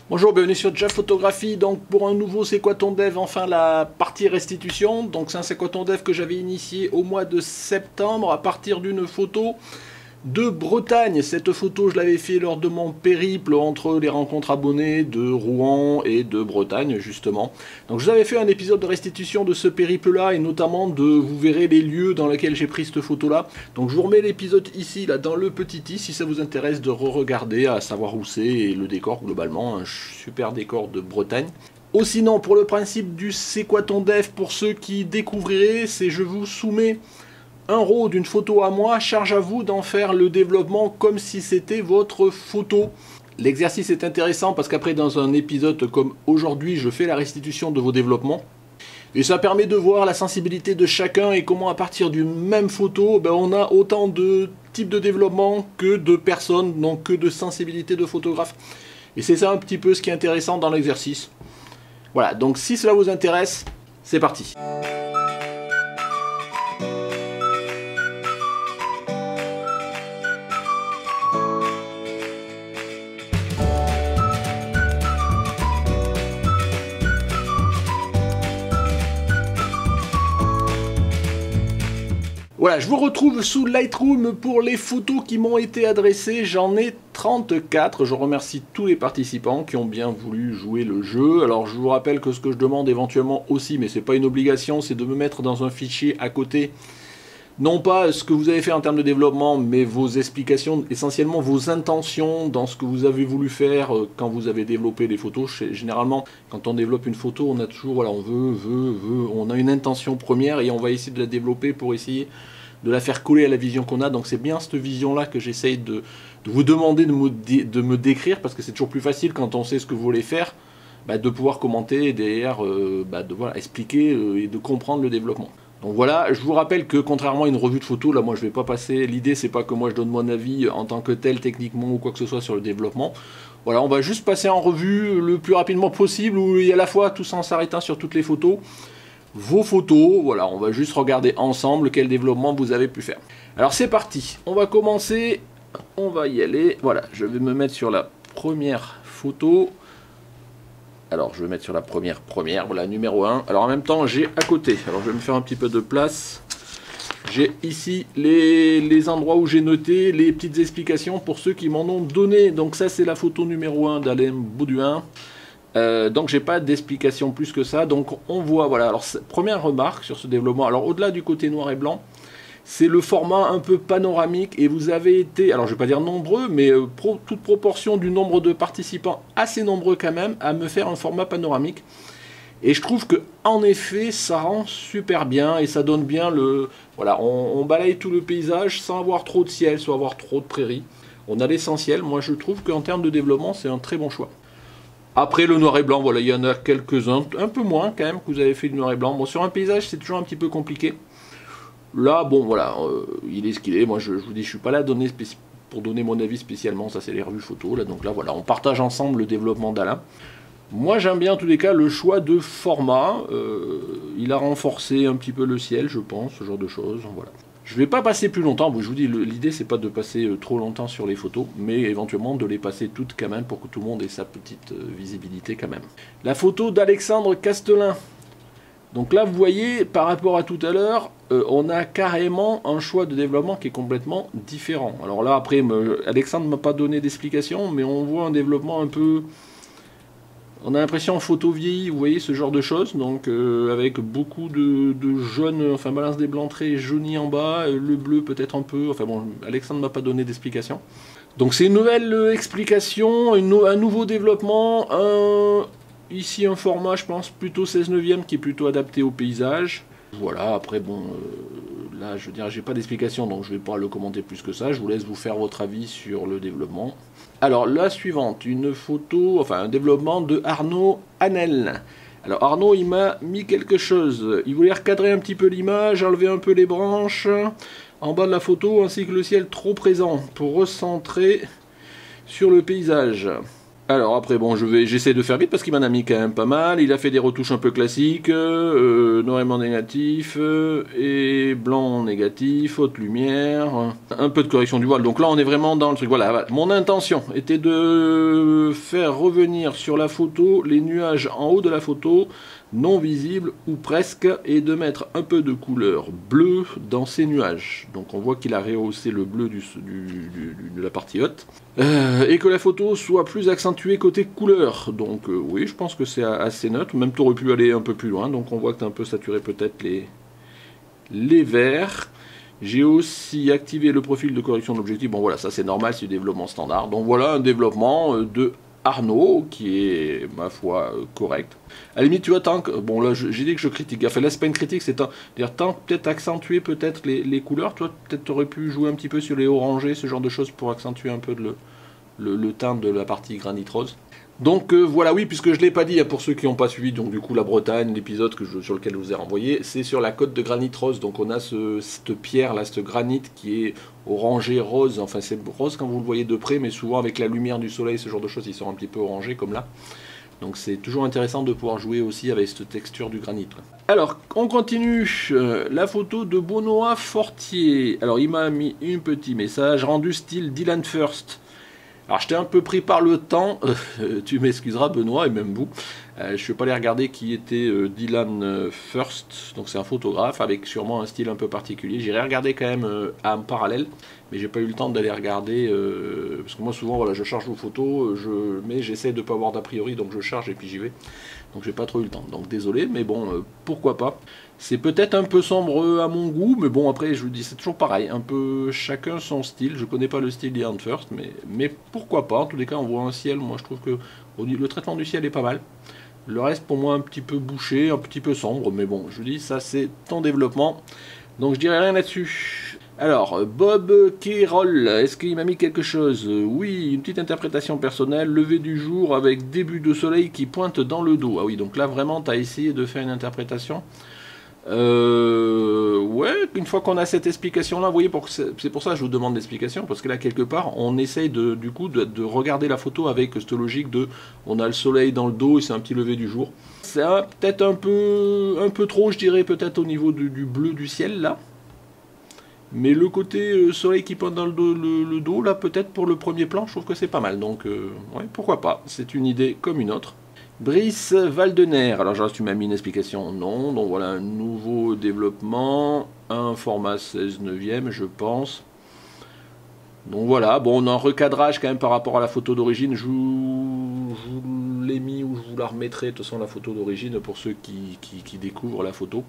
Bonjour, bienvenue sur Jeff Photographie. Donc pour un nouveau C'est quoi ton dev, enfin la partie restitution. Donc c'est un C'est quoi ton dev que j'avais initié au mois de septembre à partir d'une photo de Bretagne. Cette photo je l'avais fait lors de mon périple entre les rencontres abonnées de Rouen et de Bretagne justement. Donc je vous avais fait un épisode de restitution de ce périple là et notamment de, vous verrez les lieux dans lesquels j'ai pris cette photo là. Donc je vous remets l'épisode ici là dans le petit i si ça vous intéresse de re-regarder à savoir où c'est et le décor globalement, un super décor de Bretagne. Ou sinon pour le principe du C'est quoi ton dev pour ceux qui découvriraient, c'est je vous soumets un RAW d'une photo à moi, charge à vous d'en faire le développement comme si c'était votre photo. L'exercice est intéressant parce qu'après dans un épisode comme aujourd'hui, je fais la restitution de vos développements. Et ça permet de voir la sensibilité de chacun et comment à partir d'une même photo, on a autant de types de développement que de personnes, donc que de sensibilité de photographe. Et c'est ça un petit peu ce qui est intéressant dans l'exercice. Voilà, donc si cela vous intéresse, c'est parti. Voilà, je vous retrouve sous Lightroom pour les photos qui m'ont été adressées. J'en ai 34. Je remercie tous les participants qui ont bien voulu jouer le jeu. Alors, je vous rappelle que ce que je demande éventuellement aussi, mais c'est pas une obligation, c'est de me mettre dans un fichier à côté. Non pas ce que vous avez fait en termes de développement, mais vos explications, essentiellement vos intentions dans ce que vous avez voulu faire quand vous avez développé les photos. Généralement, quand on développe une photo, on a toujours, voilà, on veut, on a une intention première et on va essayer de la développer pour essayer de la faire coller à la vision qu'on a. Donc c'est bien cette vision-là que j'essaye de vous demander de me décrire, parce que c'est toujours plus facile quand on sait ce que vous voulez faire, de pouvoir commenter et derrière, voilà, expliquer et de comprendre le développement. Donc voilà, je vous rappelle que contrairement à une revue de photos, là moi je vais pas passer, l'idée c'est pas que moi je donne mon avis en tant que tel techniquement ou quoi que ce soit sur le développement. Voilà, on va juste passer en revue le plus rapidement possible, et à la fois tout en s'arrêtant sur toutes les photos. Vos photos, voilà, on va juste regarder ensemble quel développement vous avez pu faire. Alors c'est parti, on va commencer, on va y aller. Voilà, je vais me mettre sur la première photo. Alors je vais mettre sur la première, voilà, numéro 1. Alors en même temps j'ai à côté, alors je vais me faire un petit peu de place. J'ai ici les endroits où j'ai noté les petites explications pour ceux qui m'en ont donné. Donc ça c'est la photo numéro 1 d'Alain Bauduin. Donc j'ai pas d'explication plus que ça. Donc on voit, voilà, alors première remarque sur ce développement. Alors au-delà du côté noir et blanc, c'est le format un peu panoramique et vous avez été, alors je vais pas dire nombreux, mais toute proportion du nombre de participants, assez nombreux quand même, à me faire un format panoramique. Et je trouve que en effet, ça rend super bien et ça donne bien le, voilà, on balaye tout le paysage sans avoir trop de ciel, sans avoir trop de prairies. On a l'essentiel. Moi, je trouve qu'en termes de développement, c'est un très bon choix. Après le noir et blanc, voilà, il y en a quelques-uns, un peu moins quand même, que vous avez fait du noir et blanc. Bon, sur un paysage, c'est toujours un petit peu compliqué. Là, bon, voilà, il est ce qu'il est. Moi, je vous dis, je suis pas là pour donner mon avis spécialement. Ça, c'est les revues photos. Là, donc là, voilà, on partage ensemble le développement d'Alain. Moi, j'aime bien, en tous les cas, le choix de format. Il a renforcé un petit peu le ciel, je pense, ce genre de choses. Voilà. Je ne vais pas passer plus longtemps. Je vous dis, l'idée, c'est pas de passer trop longtemps sur les photos, mais éventuellement de les passer toutes quand même pour que tout le monde ait sa petite visibilité quand même. La photo d'Alexandre Castelin. Donc là, vous voyez, par rapport à tout à l'heure, on a carrément un choix de développement qui est complètement différent. Alors là, après, Alexandre ne m'a pas donné d'explication, mais on voit un développement un peu... On a l'impression photo vieillie, vous voyez, ce genre de choses, donc avec beaucoup de jaunes, enfin balance des blancs très jaunis en bas, le bleu peut-être un peu, enfin bon, Alexandre ne m'a pas donné d'explication. Donc c'est une nouvelle explication, un nouveau développement, ici un format, je pense, plutôt 16/9 qui est plutôt adapté au paysage. Voilà, après bon, là je veux dire, j'ai pas d'explication, donc je vais pas le commenter plus que ça, je vous laisse vous faire votre avis sur le développement. Alors la suivante, une photo, enfin un développement de Arnaud Hanel. Alors Arnaud, il m'a mis quelque chose, il voulait recadrer un petit peu l'image, enlever un peu les branches en bas de la photo, ainsi que le ciel trop présent, pour recentrer sur le paysage. Alors après, bon, j'essaie de faire vite parce qu'il m'en a mis quand même pas mal. Il a fait des retouches un peu classiques, noir et blanc négatif, et blanc négatif, haute lumière, un peu de correction du voile. Donc là, on est vraiment dans le truc. Voilà, mon intention était de faire revenir sur la photo les nuages en haut de la photo, non visibles ou presque, et de mettre un peu de couleur bleue dans ces nuages. Donc on voit qu'il a rehaussé le bleu de la partie haute. Et que la photo soit plus accentuée côté couleur. Donc oui, je pense que c'est assez neutre. Même tu aurais pu aller un peu plus loin. Donc on voit que tu as un peu saturé peut-être les verts. J'ai aussi activé le profil de correction de l'objectif. Bon voilà, ça c'est normal, c'est du développement standard. Donc voilà un développement de Arnaud qui est, ma foi, correct. À la limite, tu vois, tant que... Bon là, j'ai dit que je critique. Enfin là, c'est pas une critique, c'est tant peut-être accentuer peut-être les couleurs. Toi, peut-être tu aurais pu jouer un petit peu sur les orangés, ce genre de choses, pour accentuer un peu le teint de la partie granit rose. Donc voilà, oui, puisque je ne l'ai pas dit, hein, pour ceux qui n'ont pas suivi, donc du coup la Bretagne, l'épisode sur lequel je vous ai renvoyé, c'est sur la côte de granit rose. Donc on a cette pierre là, ce granit qui est orangé rose, enfin c'est rose quand vous le voyez de près, mais souvent avec la lumière du soleil, ce genre de choses, ils sont un petit peu orangés comme là. Donc c'est toujours intéressant de pouvoir jouer aussi avec cette texture du granit. Alors, on continue. La photo de Benoît Fortier. Alors il m'a mis un petit message, rendu style Dylan First. Alors je t'ai un peu pris par le temps, tu m'excuseras Benoît et même vous. Je ne suis pas allé regarder qui était Dylan First, donc c'est un photographe avec sûrement un style un peu particulier. J'irai regarder quand même en parallèle, mais j'ai pas eu le temps d'aller regarder, parce que moi souvent voilà, je charge vos photos, mais j'essaie de ne pas avoir d'a priori, donc je charge et puis j'y vais. Donc j'ai pas trop eu le temps, donc désolé, mais bon, pourquoi pas. C'est peut-être un peu sombre à mon goût, mais bon après je vous dis c'est toujours pareil, un peu chacun son style. Je connais pas le style Dylan First, mais pourquoi pas. En tous les cas on voit un ciel, moi je trouve que le traitement du ciel est pas mal. Le reste pour moi un petit peu bouché, un petit peu sombre, mais bon je vous dis ça c'est ton développement, donc je dirais rien là-dessus. Alors, Bob Kerol, est-ce qu'il m'a mis quelque chose? Oui, une petite interprétation personnelle, lever du jour avec début de soleil qui pointe dans le dos. Ah oui, donc là vraiment tu as essayé de faire une interprétation. Ouais, une fois qu'on a cette explication là, vous voyez, c'est pour ça que je vous demande l'explication, parce que là quelque part on essaye du coup de regarder la photo avec cette logique de on a le soleil dans le dos et c'est un petit lever du jour. C'est peut-être un peu trop, je dirais, peut-être au niveau du bleu du ciel là. Mais le côté soleil qui pointe dans le dos là, peut-être pour le premier plan, je trouve que c'est pas mal. Donc ouais, pourquoi pas, c'est une idée comme une autre. Brice Valdener, alors genre tu m'as mis une explication, non, donc voilà un nouveau développement, un format 16 neuvième je pense. Donc voilà, bon on a un recadrage quand même par rapport à la photo d'origine, je vous l'ai mis ou je vous la remettrai de toute façon la photo d'origine pour ceux qui découvrent la photo.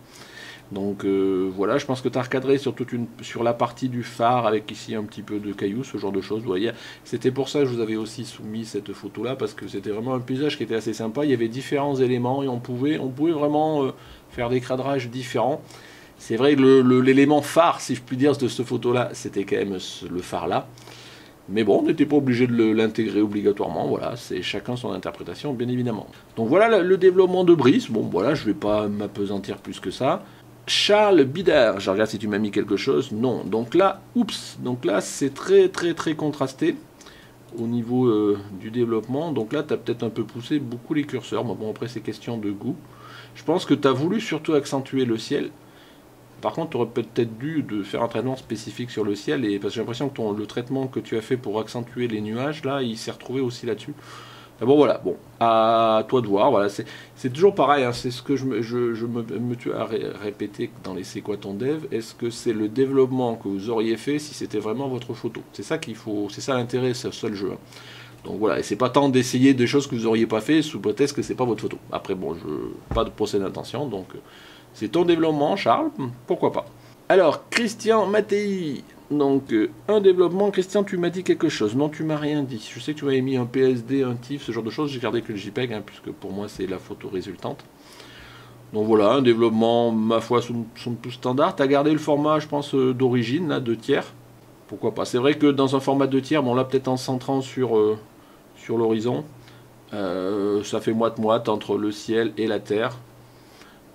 Donc voilà, je pense que tu as recadré sur la partie du phare avec ici un petit peu de cailloux, ce genre de choses. Vous voyez, c'était pour ça que je vous avais aussi soumis cette photo là, parce que c'était vraiment un paysage qui était assez sympa. Il y avait différents éléments et on pouvait vraiment faire des cadrages différents. C'est vrai que l'élément phare, si je puis dire, de cette photo là, c'était quand même le phare là. Mais bon, on n'était pas obligé de l'intégrer obligatoirement, voilà, c'est chacun son interprétation, bien évidemment. Donc voilà le développement de Brice. Bon voilà, je ne vais pas m'apesantir plus que ça. Charles Bidard, je regarde si tu m'as mis quelque chose, non. Donc là, oups, donc là c'est très contrasté au niveau du développement. Donc là tu as peut-être un peu poussé beaucoup les curseurs, mais bon après c'est question de goût. Je pense que tu as voulu surtout accentuer le ciel. Par contre tu aurais peut-être dû faire un traitement spécifique sur le ciel, parce que j'ai l'impression que le traitement que tu as fait pour accentuer les nuages, là il s'est retrouvé aussi là-dessus. Bon voilà, bon, à toi de voir, voilà, c'est toujours pareil, hein, c'est ce que je me tue à répéter dans les C'est quoi ton dev, est-ce que c'est le développement que vous auriez fait si c'était vraiment votre photo? C'est ça qu'il faut, c'est ça l'intérêt, c'est ça le jeu. Hein. Donc voilà, et c'est pas tant d'essayer des choses que vous auriez pas fait sous prétexte que c'est pas votre photo. Après bon, pas de procès d'intention, donc c'est ton développement Charles, pourquoi pas. Alors, Christian Mattei. Donc, un développement, Christian, tu m'as dit quelque chose. Non, tu m'as rien dit. Je sais que tu m'avais mis un PSD, un TIFF, ce genre de choses. J'ai gardé que le JPEG, hein, puisque pour moi, c'est la photo résultante. Donc voilà, un développement, ma foi, somme tout standard. Tu as gardé le format, je pense, d'origine, là, 2 tiers. Pourquoi pas. C'est vrai que dans un format 2 tiers, bon là, peut-être en centrant sur l'horizon, ça fait moite-moite entre le ciel et la terre.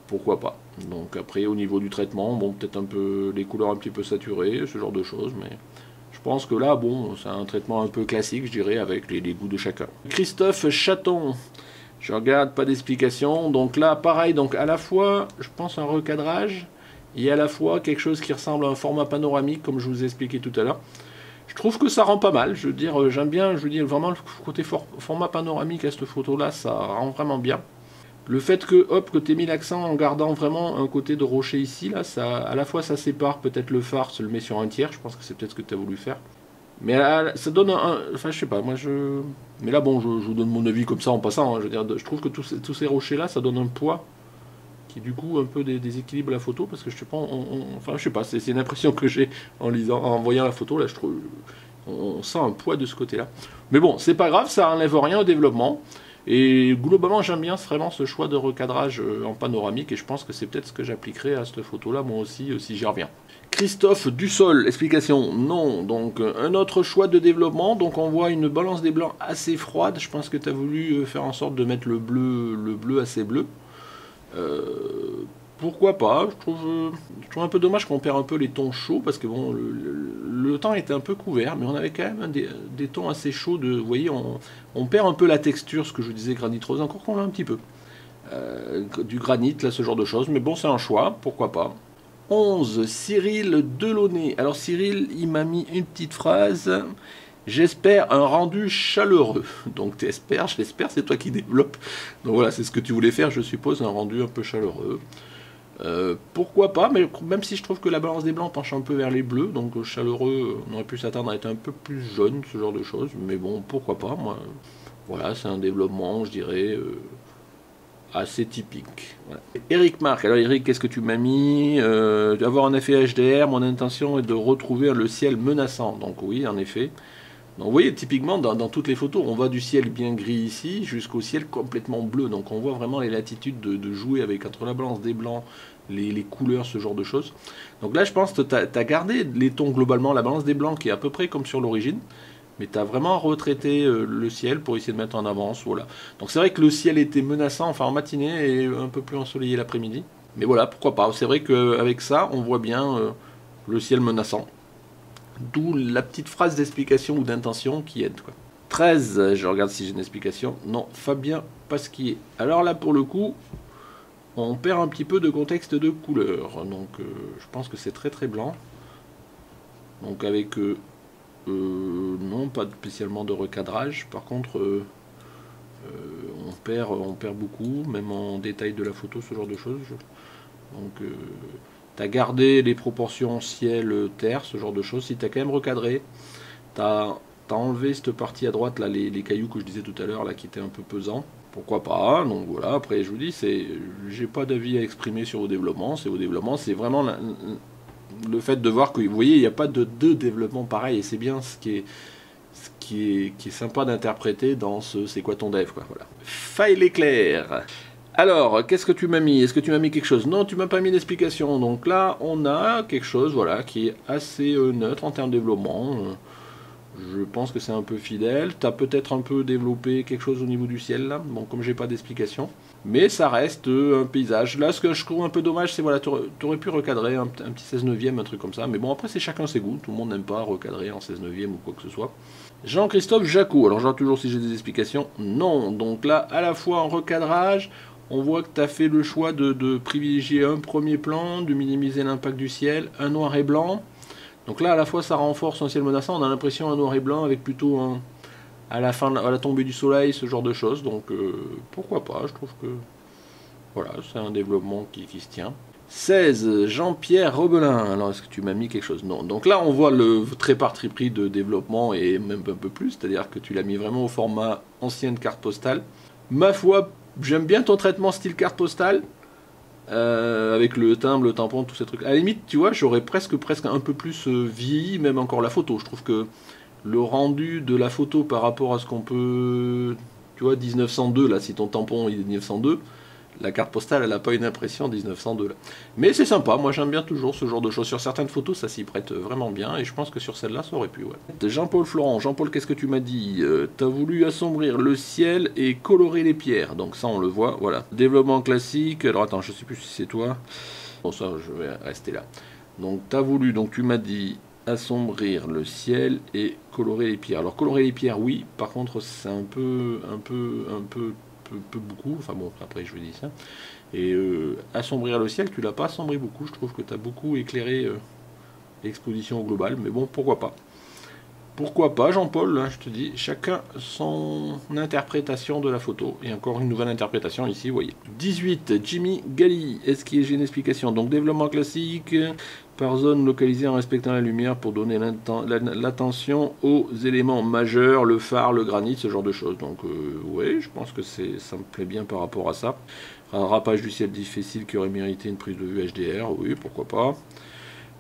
Pourquoi pas. Donc après au niveau du traitement, bon peut-être un peu les couleurs un petit peu saturées, ce genre de choses, mais je pense que là, bon, c'est un traitement un peu classique, je dirais, avec les goûts de chacun. Christophe Chaton, je regarde, pas d'explication. Donc là, pareil, donc à la fois, je pense un recadrage, et à la fois quelque chose qui ressemble à un format panoramique, comme je vous ai expliqué tout à l'heure. Je trouve que ça rend pas mal, je veux dire, j'aime bien, je veux dire, vraiment le côté format panoramique à cette photo-là, ça rend vraiment bien. Le fait que, hop, que tu aies mis l'accent en gardant vraiment un côté de rocher ici, là, ça, à la fois ça sépare peut-être le phare, ça le met sur un tiers, je pense que c'est peut-être ce que tu as voulu faire. Mais ça donne enfin je sais pas, moi je... Mais là bon, je vous donne mon avis comme ça en passant, hein, je veux dire, je trouve que tous ces rochers-là, ça donne un poids qui du coup un peu déséquilibre la photo, parce que je sais pas, enfin je sais pas, c'est une impression que j'ai en lisant, en voyant la photo, là je trouve, on sent un poids de ce côté-là. Mais bon, c'est pas grave, ça enlève rien au développement. Et globalement, j'aime bien vraiment ce choix de recadrage en panoramique, et je pense que c'est peut-être ce que j'appliquerai à cette photo-là, moi aussi, si j'y reviens. Christophe Dussol, explication, non. Donc, un autre choix de développement, donc on voit une balance des blancs assez froide, je pense que tu as voulu faire en sorte de mettre le bleu assez bleu. Pourquoi pas, je trouve un peu dommage qu'on perd un peu les tons chauds, parce que bon, le temps était un peu couvert, mais on avait quand même des tons assez chauds, vous voyez, on perd un peu la texture, ce que je vous disais, granit rose, encore qu'on l'a un petit peu. Du granit, là, ce genre de choses, mais bon, c'est un choix, pourquoi pas. 11, Cyril Delaunay. Alors Cyril, il m'a mis une petite phrase... J'espère un rendu chaleureux. Donc t'espères, je l'espère, c'est toi qui développes. Donc voilà, c'est ce que tu voulais faire, je suppose, un rendu un peu chaleureux. Pourquoi pas, mais même si je trouve que la balance des blancs penche un peu vers les bleus, donc chaleureux, on aurait pu s'attendre à être un peu plus jaune, ce genre de choses. Mais bon, pourquoi pas, moi. Voilà, c'est un développement, je dirais, assez typique. Voilà. Eric Marc, alors Eric, qu'est-ce que tu m'as mis avoir un effet HDR, mon intention est de retrouver le ciel menaçant. Donc oui, en effet. Donc vous voyez, typiquement, dans toutes les photos, on voit du ciel bien gris ici, jusqu'au ciel complètement bleu. Donc on voit vraiment les latitudes de jouer avec, entre la balance des blancs, les couleurs, ce genre de choses. Donc là, je pense que tu as gardé les tons globalement, la balance des blancs qui est à peu près comme sur l'origine, mais tu as vraiment retraité le ciel pour essayer de mettre en avance. Voilà. Donc c'est vrai que le ciel était menaçant, enfin en matinée, et un peu plus ensoleillé l'après-midi. Mais voilà, pourquoi pas. C'est vrai qu'avec ça, on voit bien le ciel menaçant. D'où la petite phrase d'explication ou d'intention qui aide, quoi. 13, je regarde si j'ai une explication. Non, Fabien Pasquier. Alors là, pour le coup, on perd un petit peu de contexte de couleur. Donc, je pense que c'est très très blanc. Donc, avec... non, pas spécialement de recadrage. Par contre, on perd beaucoup, même en détail de la photo, ce genre de choses. Donc... tu as gardé les proportions ciel-terre, ce genre de choses. Si tu as quand même recadré, tu as enlevé cette partie à droite, là, les cailloux que je disais tout à l'heure, là, qui étaient un peu pesants. Pourquoi pas, donc voilà, après je vous dis, j'ai pas d'avis à exprimer sur vos développements, c'est vraiment le fait de voir que, vous voyez, il n'y a pas de deux développements pareils, et c'est bien ce qui est sympa d'interpréter dans ce c'est quoi ton dev, quoi, voilà. Faille l'éclair. Alors, qu'est-ce que tu m'as mis? Est-ce que tu m'as mis quelque chose? Non, tu m'as pas mis d'explication. Donc là, on a quelque chose, voilà, qui est assez neutre en termes de développement. Je pense que c'est un peu fidèle. Tu as peut-être un peu développé quelque chose au niveau du ciel, là. Bon, comme j'ai pas d'explication. Mais ça reste un paysage. Là, ce que je trouve un peu dommage, c'est, voilà, tu aurais pu recadrer un petit 16 neuvième, un truc comme ça. Mais bon, après, c'est chacun ses goûts. Tout le monde n'aime pas recadrer en 16 neuvième ou quoi que ce soit. Jean-Christophe Jacot. Alors, je regarde toujours si j'ai des explications. Non. Donc là, à la fois en recadrage... On voit que tu as fait le choix de privilégier un premier plan, de minimiser l'impact du ciel, un noir et blanc. Donc là, à la fois, ça renforce un ciel menaçant. On a l'impression un noir et blanc avec plutôt à la fin, à la tombée du soleil, ce genre de choses. Donc pourquoi pas, je trouve que voilà, c'est un développement qui se tient. 16, Jean-Pierre Robelin. Alors, est-ce que tu m'as mis quelque chose? Non. Donc là, on voit le très parti pris de développement et même un peu plus. C'est-à-dire que tu l'as mis vraiment au format ancienne carte postale. Ma foi, j'aime bien ton traitement style carte postale, avec le timbre, le tampon, tous ces trucs. À la limite, tu vois, j'aurais presque un peu plus vieilli, même encore la photo. Je trouve que le rendu de la photo par rapport à ce qu'on peut... Tu vois, 1902, là, si ton tampon il est 1902, la carte postale, elle n'a pas une impression 1902, là. Mais c'est sympa, moi j'aime bien toujours ce genre de choses. Sur certaines photos, ça s'y prête vraiment bien, et je pense que sur celle-là, ça aurait pu, ouais. Jean-Paul Florent. Jean-Paul, qu'est-ce que tu m'as dit? T'as voulu assombrir le ciel et colorer les pierres. Donc ça, on le voit, voilà. Développement classique. Alors attends, je sais plus si c'est toi. Bon, ça, je vais rester là. Donc t'as voulu, donc tu m'as dit assombrir le ciel et colorer les pierres. Alors colorer les pierres, oui, par contre c'est un peu beaucoup, enfin bon, après je vous dis ça. Et assombrir le ciel, tu l'as pas assombri beaucoup, je trouve que tu as beaucoup éclairé l'exposition au global, mais bon, pourquoi pas. Pourquoi pas, Jean-Paul, hein, je te dis, chacun son interprétation de la photo. Et encore une nouvelle interprétation ici, vous voyez. 18, Jimmy Gali, est-ce que j'ai une explication? Donc développement classique, par zone localisée en respectant la lumière pour donner l'attention aux éléments majeurs, le phare, le granit, ce genre de choses. Donc oui, je pense que ça me plaît bien par rapport à ça. Un rapage du ciel difficile qui aurait mérité une prise de vue HDR, oui, pourquoi pas.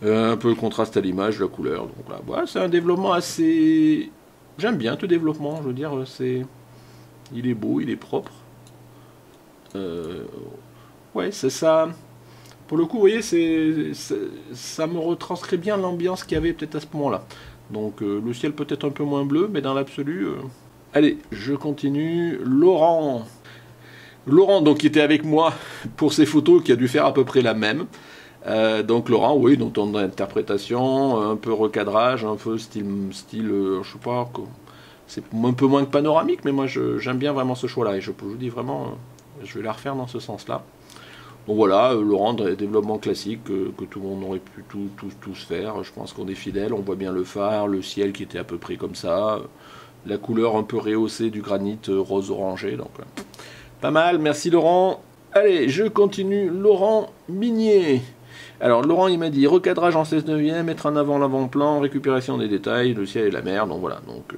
Un peu de contraste à l'image, la couleur. Donc là, voilà, c'est un développement assez... J'aime bien ce développement, je veux dire, il est beau, il est propre. Ouais, c'est ça. Pour le coup, vous voyez, ça me retranscrit bien l'ambiance qu'il y avait peut-être à ce moment-là. Donc le ciel peut-être un peu moins bleu, mais dans l'absolu... Allez, je continue. Laurent, donc, qui était avec moi pour ces photos, qui a dû faire à peu près la même. Donc Laurent, oui, donc ton interprétation, un peu recadrage, un peu style je sais pas, c'est un peu moins que panoramique, mais moi j'aime bien vraiment ce choix-là, et je vous dis vraiment, je vais la refaire dans ce sens-là. Donc voilà, Laurent, développement classique, que tout le monde aurait pu tous faire, je pense qu'on est fidèle, on voit bien le phare, le ciel qui était à peu près comme ça, la couleur un peu rehaussée du granit rose-orangé, donc pas mal, merci Laurent. Allez, je continue, Laurent Minier. Alors Laurent il m'a dit recadrage en 16/9, mettre en avant l'avant-plan, récupération des détails, le ciel et la mer, donc voilà, donc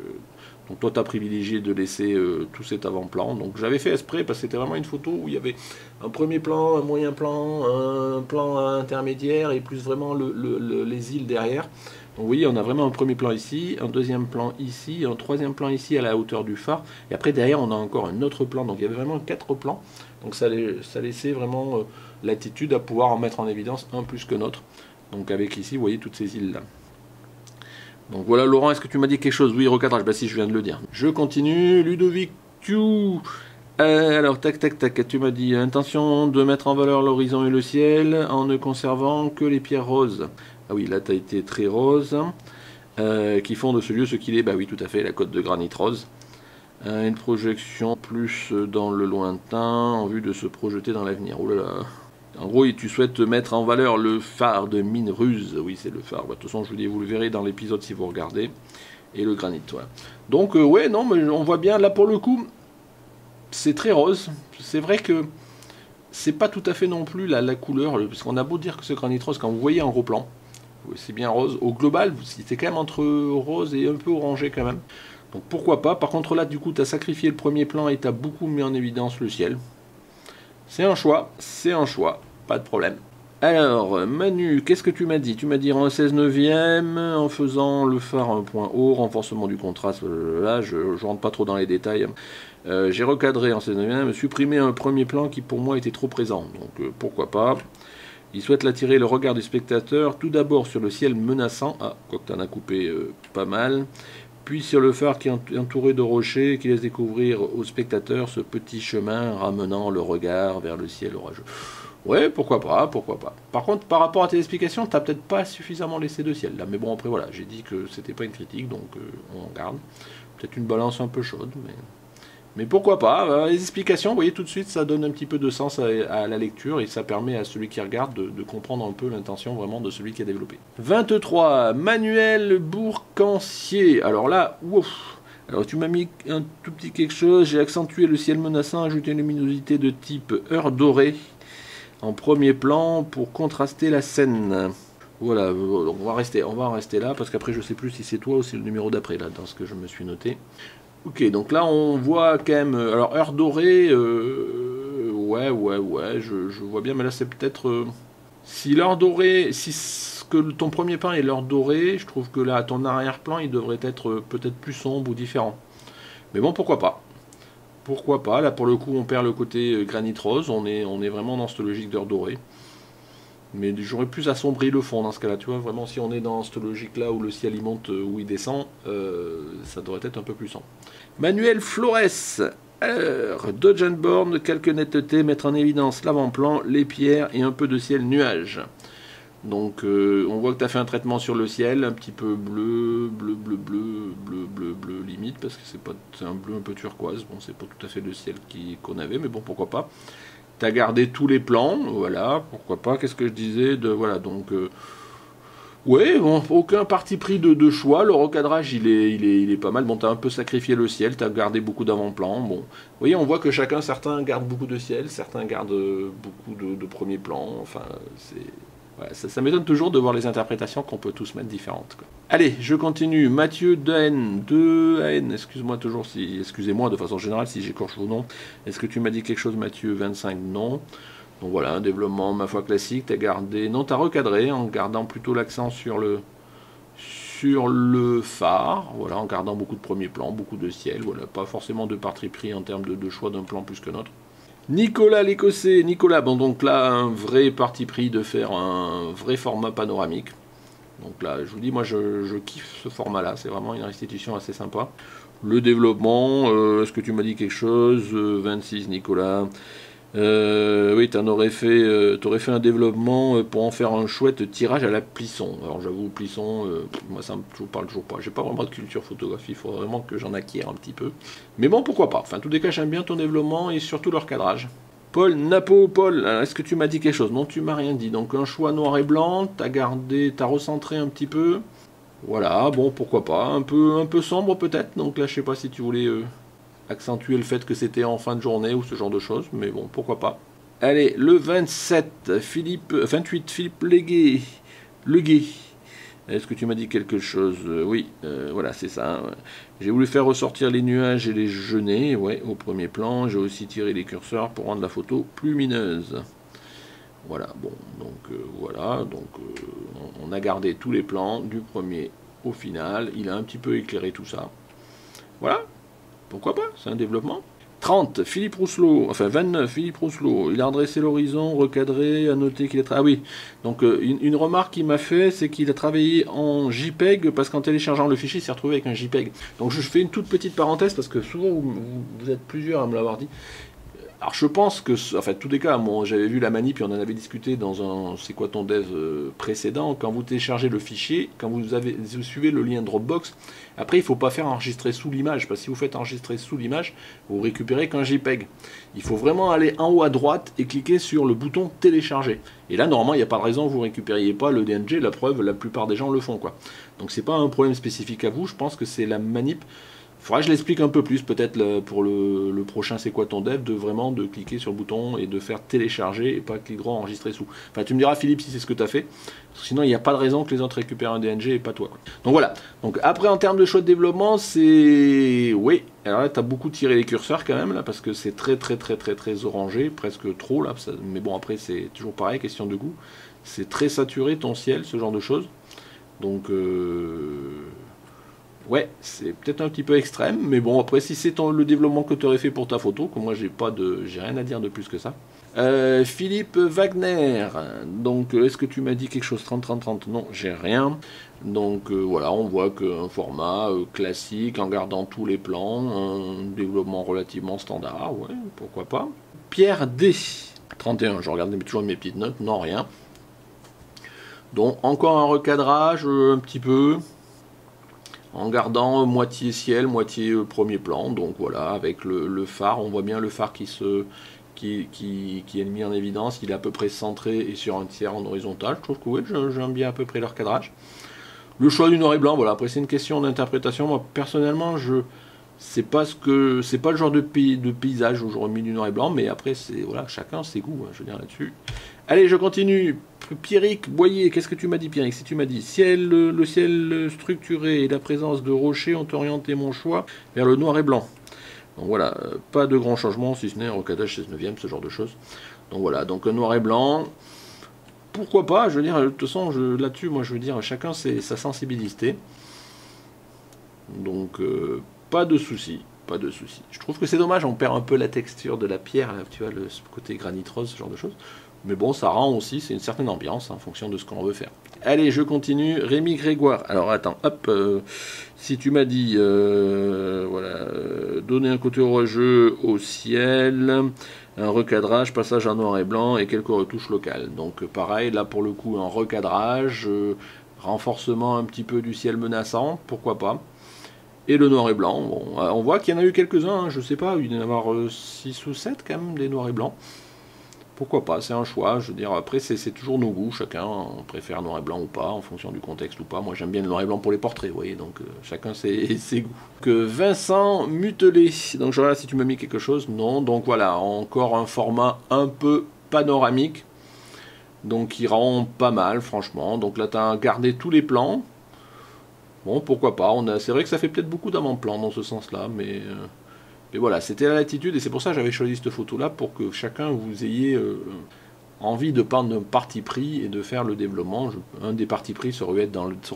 toi tu as privilégié de laisser tout cet avant-plan, donc j'avais fait exprès parce que c'était vraiment une photo où il y avait un premier plan, un moyen plan, un plan intermédiaire et plus vraiment les îles derrière. Donc oui, on a vraiment un premier plan ici, un deuxième plan ici, un troisième plan ici à la hauteur du phare, et après derrière on a encore un autre plan, donc il y avait vraiment 4 plans, donc ça laissait vraiment l'attitude à pouvoir en mettre en évidence un plus que l'autre. Donc avec ici, vous voyez toutes ces îles là. Donc voilà Laurent, est-ce que tu m'as dit quelque chose? Oui, recadrage, bah si, je viens de le dire. Je continue, Ludovic Q. Alors tac, tu m'as dit intention de mettre en valeur l'horizon et le ciel en ne conservant que les pierres roses. Ah oui, là tu as été très rose. Qui font de ce lieu ce qu'il est, bah oui tout à fait, la côte de granit rose. Une projection plus dans le lointain en vue de se projeter dans l'avenir. Oh là là. En gros, tu souhaites mettre en valeur le phare de mine ruse. Oui, c'est le phare. De toute façon, je vous dis, vous le verrez dans l'épisode si vous regardez. Et le granit, voilà. Donc, ouais, non, mais on voit bien, là, pour le coup, c'est très rose. C'est vrai que c'est pas tout à fait non plus la couleur, parce qu'on a beau dire que ce granit rose, quand vous voyez en gros plan, c'est bien rose. Au global, c'est quand même entre rose et un peu orangé quand même. Donc, pourquoi pas. Par contre, là, du coup, tu as sacrifié le premier plan et tu as beaucoup mis en évidence le ciel. C'est un choix, pas de problème. Alors, Manu, qu'est-ce que tu m'as dit? Tu m'as dit en 16/9, en faisant le phare un point haut, renforcement du contraste, là, je rentre pas trop dans les détails. J'ai recadré en 16/9, supprimé un premier plan qui pour moi était trop présent, donc pourquoi pas. Il souhaite attirer le regard du spectateur, tout d'abord sur le ciel menaçant, ah, quoi que tu en as coupé pas mal, puis sur le phare qui est entouré de rochers, qui laisse découvrir au spectateur ce petit chemin ramenant le regard vers le ciel orageux. Ouais, pourquoi pas, pourquoi pas. Par contre, par rapport à tes explications, t'as peut-être pas suffisamment laissé de ciel là. Mais bon, après voilà, j'ai dit que c'était pas une critique, donc on garde. Peut-être une balance un peu chaude, mais pourquoi pas. Les explications, vous voyez, tout de suite, ça donne un petit peu de sens à la lecture et ça permet à celui qui regarde de comprendre un peu l'intention vraiment de celui qui a développé. 23, Manuel Bourcancier. Alors là, ouf. Alors tu m'as mis un tout petit quelque chose. J'ai accentué le ciel menaçant, ajouté une luminosité de type heure dorée en premier plan pour contraster la scène. Voilà, on va en rester là parce qu'après je sais plus si c'est toi ou c'est le numéro d'après là dans ce que je me suis noté. Ok, donc là on voit quand même, alors heure dorée, ouais, je vois bien, mais là c'est peut-être, si l'heure dorée, que ton premier plan est l'heure dorée, je trouve que là ton arrière-plan il devrait être peut-être plus sombre ou différent. Mais bon, pourquoi pas, là pour le coup on perd le côté granit rose, on est vraiment dans cette logique d'heure dorée. Mais j'aurais plus assombri le fond dans ce cas-là, tu vois, vraiment si on est dans cette logique-là où le ciel il monte ou il descend, ça devrait être un peu plus sombre. Manuel Flores, alors, Dodge and Born, quelques nettetés, mettre en évidence l'avant-plan, les pierres et un peu de ciel nuage. Donc on voit que tu as fait un traitement sur le ciel, un petit peu bleu, bleu limite, parce que c'est un bleu un peu turquoise. Bon, c'est pas tout à fait le ciel qu'on avait, mais bon, pourquoi pas. Tu as gardé tous les plans, voilà, pourquoi pas. Qu'est-ce que je disais de voilà, donc ouais, bon, aucun parti pris de choix. Le recadrage, il est pas mal. Bon, tu as un peu sacrifié le ciel, tu as gardé beaucoup d'avant-plan. Bon, vous voyez, on voit que certains gardent beaucoup de ciel, certains gardent beaucoup de premiers plans. Enfin, c'est... Ouais, ça m'étonne toujours de voir les interprétations qu'on peut tous mettre différentes, quoi. Allez, je continue. Mathieu Dehaene, excuse-moi toujours excusez-moi de façon générale si j'écorche vos noms. Est-ce que tu m'as dit quelque chose, Mathieu 25? Non. Donc voilà, un développement, ma foi, classique. T'as gardé, non, t'as recadré en gardant plutôt l'accent sur le phare. Voilà, en gardant beaucoup de premiers plans, beaucoup de ciel. Voilà, pas forcément de parti pris en termes de choix d'un plan plus que notre. Nicolas l'Écossais, Nicolas, bon donc là un vrai parti pris de faire un vrai format panoramique. Donc là je vous dis, moi je kiffe ce format là, c'est vraiment une restitution assez sympa. Le développement, est-ce que tu m'as dit quelque chose? 26 Nicolas. Oui, t'aurais fait un développement pour en faire un chouette tirage à la Plisson. Alors j'avoue, Plisson, moi ça me parle toujours pas. J'ai pas vraiment de culture photographie, il faudrait vraiment que j'en acquière un petit peu. Mais bon, pourquoi pas. Enfin, en tous les cas, j'aime bien ton développement et surtout leur cadrage. Paul Napo, Paul, est-ce que tu m'as dit quelque chose? Non, tu m'as rien dit. Donc un choix noir et blanc, t'as recentré un petit peu. Voilà, bon, pourquoi pas. Un peu sombre peut-être. Donc là, je sais pas si tu voulais... accentuer le fait que c'était en fin de journée ou ce genre de choses, mais bon, pourquoi pas. Allez, le 28, Philippe Leguet. Est-ce que tu m'as dit quelque chose? Oui, voilà, c'est ça. Ouais. J'ai voulu faire ressortir les nuages et les genêts, ouais, au premier plan. J'ai aussi tiré les curseurs pour rendre la photo plus lumineuse. Voilà, bon, donc voilà, donc on a gardé tous les plans du premier au final. Il a un petit peu éclairé tout ça. Voilà. Pourquoi pas, c'est un développement. 30, Philippe Rousselot, enfin 29, Philippe Rousselot, il a redressé l'horizon, recadré, a noté qu'il est... Ah oui, donc une remarque qu'il m'a fait, c'est qu'il a travaillé en JPEG, parce qu'en téléchargeant le fichier, il s'est retrouvé avec un JPEG. Donc je fais une toute petite parenthèse, parce que souvent vous êtes plusieurs à me l'avoir dit. Alors je pense que, enfin tous les cas, moi j'avais vu la manip et on en avait discuté dans un C'est quoi ton dev précédent, quand vous téléchargez le fichier, quand vous suivez le lien Dropbox, après il ne faut pas faire enregistrer sous l'image, parce que si vous faites enregistrer sous l'image, vous récupérez qu'un JPEG. Il faut vraiment aller en haut à droite et cliquer sur le bouton télécharger. Et là normalement il n'y a pas de raison que vous ne récupériez pas le DNG, la preuve, la plupart des gens le font, quoi. Donc c'est pas un problème spécifique à vous, je pense que c'est la manip. Faudra que je l'explique un peu plus, peut-être pour le prochain C'est quoi ton dev, de cliquer sur le bouton et de faire télécharger et pas clic droit enregistrer sous. Enfin, tu me diras, Philippe, si c'est ce que tu as fait. Sinon, il n'y a pas de raison que les autres récupèrent un DNG et pas toi, quoi. Donc voilà. Donc après, en termes de choix de développement, c'est... Oui. Alors là, tu as beaucoup tiré les curseurs quand même, là, parce que c'est très orangé, presque trop, là. Mais bon, après, c'est toujours pareil, question de goût. C'est très saturé, ton ciel, ce genre de choses. Donc... Ouais, c'est peut-être un petit peu extrême, mais bon, après, si c'est le développement que tu aurais fait pour ta photo, que moi, j'ai rien à dire de plus que ça. Philippe Wagner, donc, est-ce que tu m'as dit quelque chose? 30-30-30, non, j'ai rien. Donc, voilà, on voit qu'un format classique, en gardant tous les plans, un développement relativement standard, ouais, pourquoi pas. Pierre D, 31, je regarde toujours mes petites notes, non, rien. Donc, encore un recadrage, un petit peu... en gardant moitié ciel, moitié premier plan, donc voilà, avec le phare, on voit bien le phare qui est mis en évidence, il est à peu près centré et sur un tiers en horizontal, je trouve que oui, j'aime bien à peu près leur cadrage. Le choix du noir et blanc, voilà, après c'est une question d'interprétation, moi personnellement, c'est pas le genre de paysage où j'aurais mis du noir et blanc, mais après, voilà, chacun ses goûts, hein, je veux dire là-dessus. Allez, je continue. Pierrick Boyer, qu'est-ce que tu m'as dit, Pierrick? Si tu m'as dit le ciel structuré et la présence de rochers ont orienté mon choix vers le noir et blanc. Donc voilà, pas de grand changement, si ce n'est un recadage 16/9, ce genre de choses. Donc voilà, donc un noir et blanc. Pourquoi pas, je veux dire, de toute façon, là-dessus, moi je veux dire, chacun sa sensibilité. Donc, pas de souci. Pas de souci. Je trouve que c'est dommage, on perd un peu la texture de la pierre, là, tu vois, ce côté granit rose, ce genre de choses. Mais bon, ça rend aussi, c'est une certaine ambiance en fonction de ce qu'on veut faire. Allez, je continue. Rémi Grégoire. Alors attends, hop. Si tu m'as dit, voilà, donner un côté orageux au ciel, un recadrage, passage en noir et blanc et quelques retouches locales. Donc pareil, là pour le coup, un recadrage, renforcement un petit peu du ciel menaçant, pourquoi pas. Et le noir et blanc, bon, on voit qu'il y en a eu quelques-uns, hein, je sais pas, il doit y en avoir 6 ou 7 quand même, des noirs et blancs. Pourquoi pas, c'est un choix, je veux dire, après c'est toujours nos goûts, chacun on préfère noir et blanc ou pas, en fonction du contexte ou pas. Moi j'aime bien le noir et blanc pour les portraits, vous voyez, donc chacun ses goûts. Vincent Mutelet, donc je regarde si tu m'as mis quelque chose, non, donc voilà, encore un format un peu panoramique, donc qui rend pas mal franchement, donc là tu as gardé tous les plans, bon pourquoi pas, c'est vrai que ça fait peut-être beaucoup d'avant-plan dans ce sens-là, mais voilà, c'était la latitude et c'est pour ça que j'avais choisi cette photo-là pour que chacun vous ayez envie de prendre un parti pris et de faire le développement. Un des partis pris ça aurait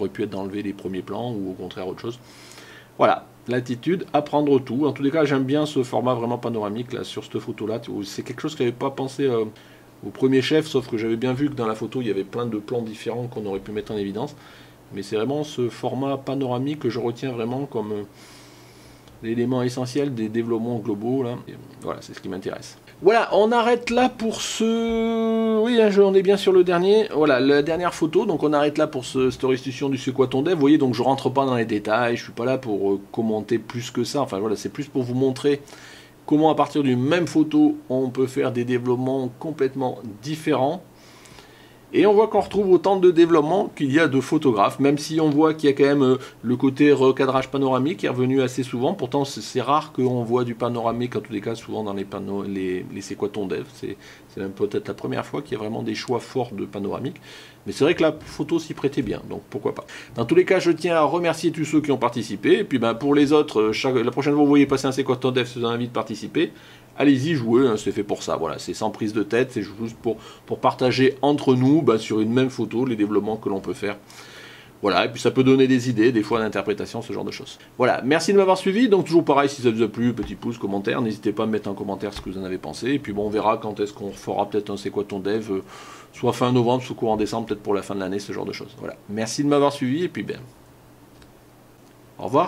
pu être d'enlever les premiers plans ou au contraire autre chose. Voilà, latitude, apprendre tout. En tous les cas, j'aime bien ce format vraiment panoramique là sur cette photo-là. C'est quelque chose que j'avais pas pensé au premier chef, sauf que j'avais bien vu que dans la photo il y avait plein de plans différents qu'on aurait pu mettre en évidence. Mais c'est vraiment ce format panoramique que je retiens vraiment comme l'élément essentiel des développements globaux, là. Et voilà, c'est ce qui m'intéresse. Voilà, on arrête là pour ce... Oui, hein, on est bien sur le dernier. Voilà, la dernière photo, donc on arrête là pour cette restitution du C'est quoi ton dev. Vous voyez, donc je rentre pas dans les détails, je suis pas là pour commenter plus que ça. Enfin voilà, c'est plus pour vous montrer comment à partir d'une même photo, on peut faire des développements complètement différents. Et on voit qu'on retrouve autant de développement qu'il y a de photographes, même si on voit qu'il y a quand même le côté recadrage panoramique qui est revenu assez souvent. Pourtant, c'est rare qu'on voit du panoramique, en tous les cas, souvent dans les panneaux, les C'est quoi ton dev. C'est même peut-être la première fois qu'il y a vraiment des choix forts de panoramique. Mais c'est vrai que la photo s'y prêtait bien, donc pourquoi pas. Dans tous les cas, je tiens à remercier tous ceux qui ont participé. Et puis ben, pour les autres, la prochaine fois que vous voyez passer un C'est quoi ton dev, je vous invite de participer. Allez-y, jouez, hein, c'est fait pour ça, voilà, c'est sans prise de tête, c'est juste pour partager entre nous, bah, sur une même photo, les développements que l'on peut faire. Voilà, et puis ça peut donner des idées, des fois d'interprétation, ce genre de choses. Voilà, merci de m'avoir suivi, donc toujours pareil, si ça vous a plu, petit pouce, commentaire, n'hésitez pas à me mettre en commentaire ce que vous en avez pensé, et puis bon, on verra quand est-ce qu'on fera peut-être un C'est quoi ton dev, soit fin novembre, soit courant décembre, peut-être pour la fin de l'année, ce genre de choses. Voilà, merci de m'avoir suivi, et puis ben, au revoir.